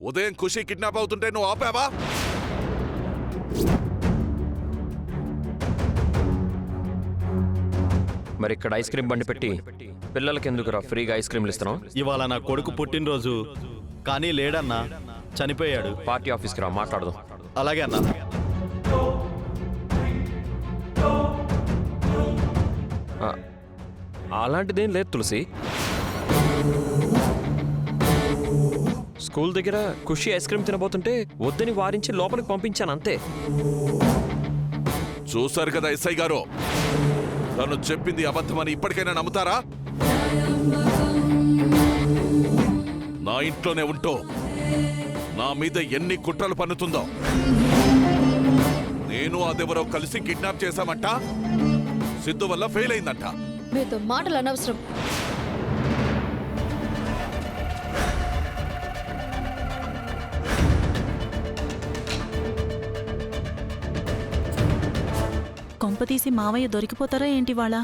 ఉదయం ఖుషి కిడ్నాప్ అవుతుంటే నువ్వు ఆపావా? మరి ఇక్కడ ఐస్ క్రీమ్ బండి పెట్టి పిల్లలకి ఎందుకురా ఫ్రీగా ఐస్ క్రీమ్లు ఇస్తున్నాం? ఇవాళ నా కొడుకు పుట్టినరోజు, కానీ లేడన్నా, చనిపోయాడు. పార్టీ ఆఫీస్కి రా, మాట్లాడదాం. అలాగే అన్నా. అలాంటిదేం లేదు తులసి. స్కూల్ దగ్గర ఖుషి ఐస్ క్రీమ్ తినబోతుంటే వద్దని వారించి లోపలికి పంపించాను, అంతే. చూశారు కదా ఎస్ఐ గారు, తను చెప్పింది అబద్ధమని ఇప్పటికైనా నమ్ముతారా? నా ఇంట్లోనే ఉంటూ నా మీద ఎన్ని కుట్రలు పన్నుతుందో. నేను అదెవరో కలిసి కిడ్నాప్ చేశామంట, సిద్ధు వల్ల ఫెయిల్ అయిందంట. మీతో మాటలు అనవసరం. కొంపతీసి మావయ్య దొరికిపోతారా ఏంటి వాళ్ళ?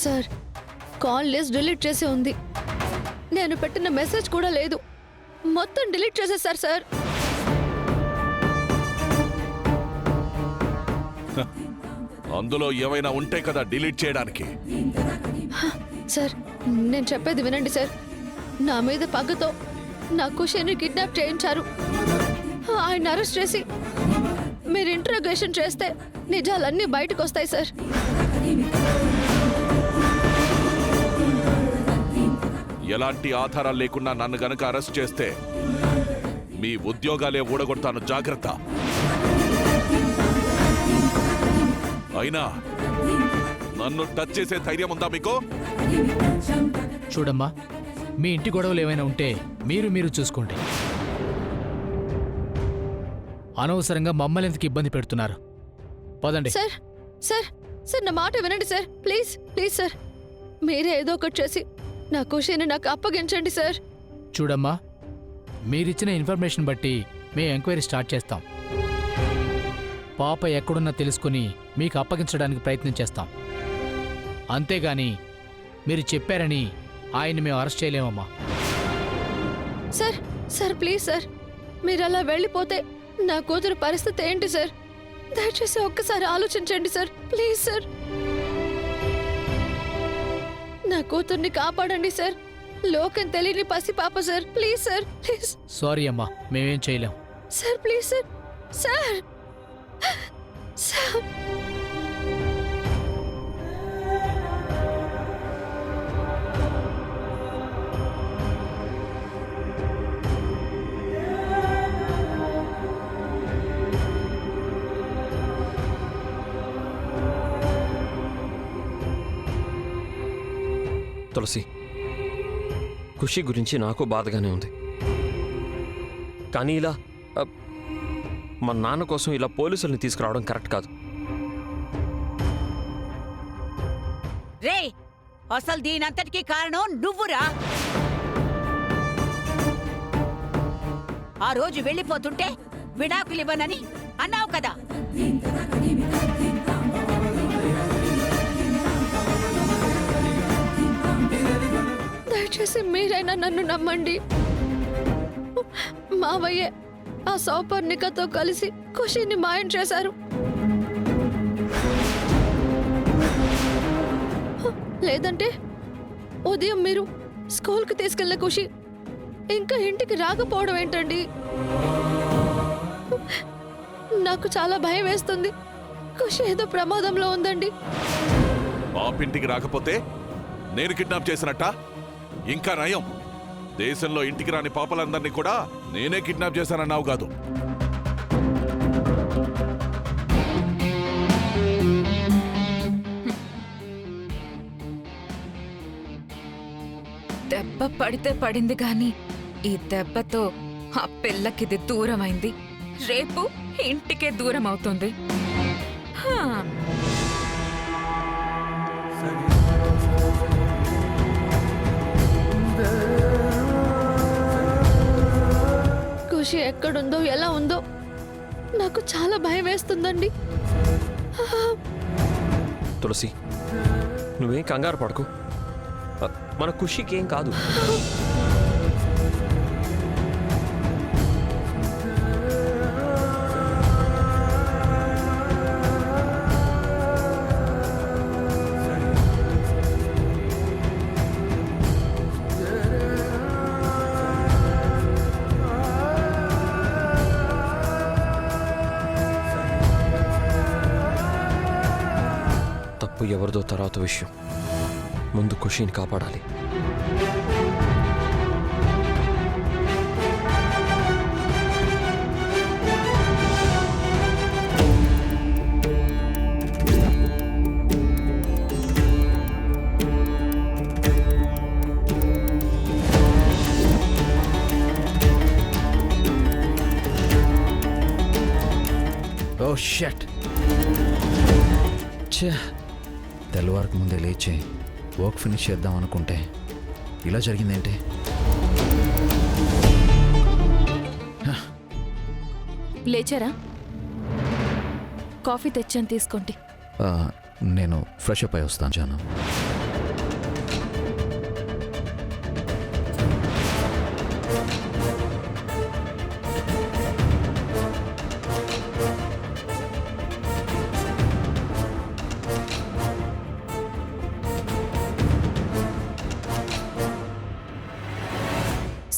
సార్, కాల్ లిస్ట్ డిలీట్ చేసి ఉంది. నేను పెట్టిన మెసేజ్ కూడా లేదు. మొత్తం డిలీట్ చేసేసారు సార్. అందులో ఏమైనా ఉంటే కదా డిలీట్ చేయడానికి. సార్, నేను చెప్పేది వినండి సార్. నా మీద పగతో నా ఖుషిని కిడ్నాప్ చేయించారు. ఆయన అరెస్ట్ చేసి మీరు ఇంట్రోగేషన్ చేస్తే నిజాలన్నీ బయటకు వస్తాయి సార్. ఎలాంటి ఆధారాలు లేకుండా నన్ను గనక అరెస్ట్ చేస్తే మీ ఉద్యోగాలే ఊడగొడతాను, జాగ్రత్త. అయినా నన్ను టచ్ చేసే ధైర్యం ఉందా మీకు? చూడమ్మా, మీ ఇంటి గొడవలు ఏమైనా ఉంటే మీరు చూసుకోండి. అనవసరంగా మమ్మల్ని ఎందుకు ఇబ్బంది పెడుతున్నారు? పదండి. సార్ సార్ సార్, నా మాట వినండి సార్. ప్లీజ్ ప్లీజ్ సార్, మీరే ఏదో ఒకటి చేసి నా ఖుషిని నాకు అప్పగించండి సార్. చూడమ్మా, మీరిచ్చిన ఇన్ఫర్మేషన్ బట్టి మేము ఎంక్వైరీ స్టార్ట్ చేస్తాం. పాప ఎక్కడున్నా తెలుసుకుని మీకు అప్పగించడానికి ప్రయత్నం చేస్తాం. అంతేగాని మీరు చెప్పారని ఆయన్ని మేము అరెస్ట్ చేయలేమమ్మా. సార్ సార్, ప్లీజ్ సార్, మీరు అలా వెళ్ళిపోతే నా కూతురు పరిస్థితి ఏంటి సార్? దయచేసి ఒక్కసారి ఆలోచించండి సార్, ప్లీజ్ సార్. నా కూతుర్ని కాపాడండి సార్. లోకం తెలియని పసి పాప sir, please sir, please. Sorry అమ్మా, మేమేం చేయలేం. Sir please sir. Sir sir, Tulasi, Khushi గురించి నాకు బాధగానే ఉంది. కానీ ఇలా మా నాన్న కోసం ఇలా పోలీసుల్ని తీసుకురావడం కరెక్ట్ కాదు. రే, అసలు దీనంతటికీ కారణం నువ్వురా. ఆ రోజు వెళ్ళిపోతుంటే విడాకులివ్వనని అన్నావు కదా. దయచేసి మీరైనా నన్ను నమ్మండి. మావయ్య ఆ సౌపర్ణికతో కలిసి ఖుషిని మాయం చేశారు. లేదంటే ఉదయం మీరు స్కూల్కి తీసుకెళ్లిన ఖుషి ఇంకా ఇంటికి రాకపోవడం ఏంటండి? నాకు చాలా భయం వేస్తుంది. ఖుషి ఏదో ప్రమాదంలో ఉందండి. పాపింటికి రాకపోతే నేను కిడ్నాప్ చేసినట్ట? ఇంకా నయం, దేశంలో ఇంటికి రాని పాపలందరినీ కూడా నేనే కిడ్నాప్ చేశానన్నావు కాదు. దెబ్బ పడితే పడింది గాని ఈ దెబ్బతో ఆ పిల్లకిది దూరమైంది. రేపు ఇంటికే దూరం అవుతుంది. హా. ఖుషి ఎక్కడుందో ఎలా ఉందో నాకు చాలా భయం వేస్తుందండి. తులసి, నువ్వేం కంగారు పడకు. మన ఖుషికి ఏం కాదు. తప్పు ఎవరిదో తర్వాత విషయం. ముందు ఖుషిని కాపాడాలి. ఓ షట్, ఛే, తెల్లవారికి ముందే లేచి వర్క్ ఫినిష్ చేద్దాం అనుకుంటే ఇలా జరిగిందేంటి? లేచారా? కాఫీ తెచ్చాను, తీసుకోండి. నేను ఫ్రెష్ అప్ అయి వస్తాను జాను.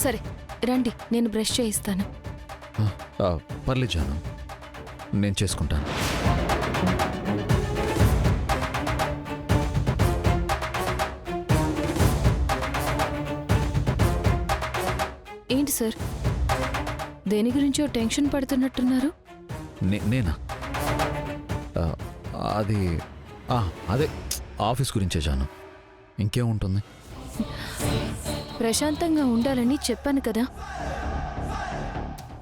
సరే రండి, నేను బ్రష్ చేయిస్తాను. పర్లేదు జాను, నేను చేసుకుంటాను. ఏంటి సార్, దేని గురించో టెన్షన్ పడుతున్నట్టున్నారు? నేనా? అది అదే ఆఫీస్ గురించే జాను, ఇంకేముంటుంది? ప్రశాంతంగా ఉండాలని చెప్పాను కదా.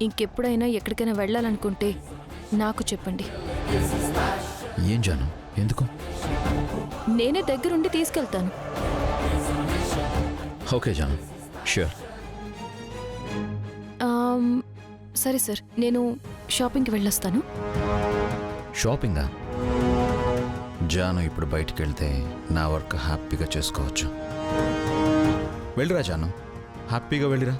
ఇంకెప్పుడైనా ఎక్కడికైనా వెళ్ళాలనుకుంటే నాకు చెప్పండి. ఏం జాను, ఎందుకు? నేనే దగ్గరుండి తీసుకెళ్తాను. Okay Janu, sure. సరే సార్, నేను షాపింగ్కి వెళ్ళొస్తాను. షాపింగా? జాను ఇప్పుడు బయటికి వెళ్తే నా వర్క్ హ్యాపీగా చేసుకోవచ్చు. వెళ్ళిరా జాను, హ్యాపీగా వెళ్ళిరా.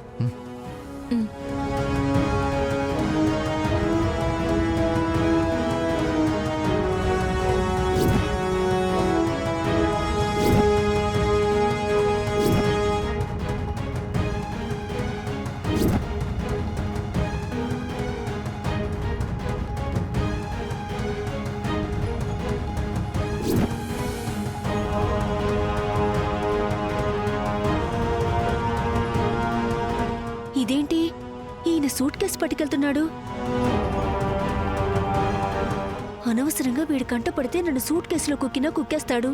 ఇదేంటి, ఈయన సూట్ కేసు పట్టుకెళ్తున్నాడు? అనవసరంగా వీడి కంట పడితే నన్ను సూట్ కేసులో కుక్కినా కుక్కేస్తాడు.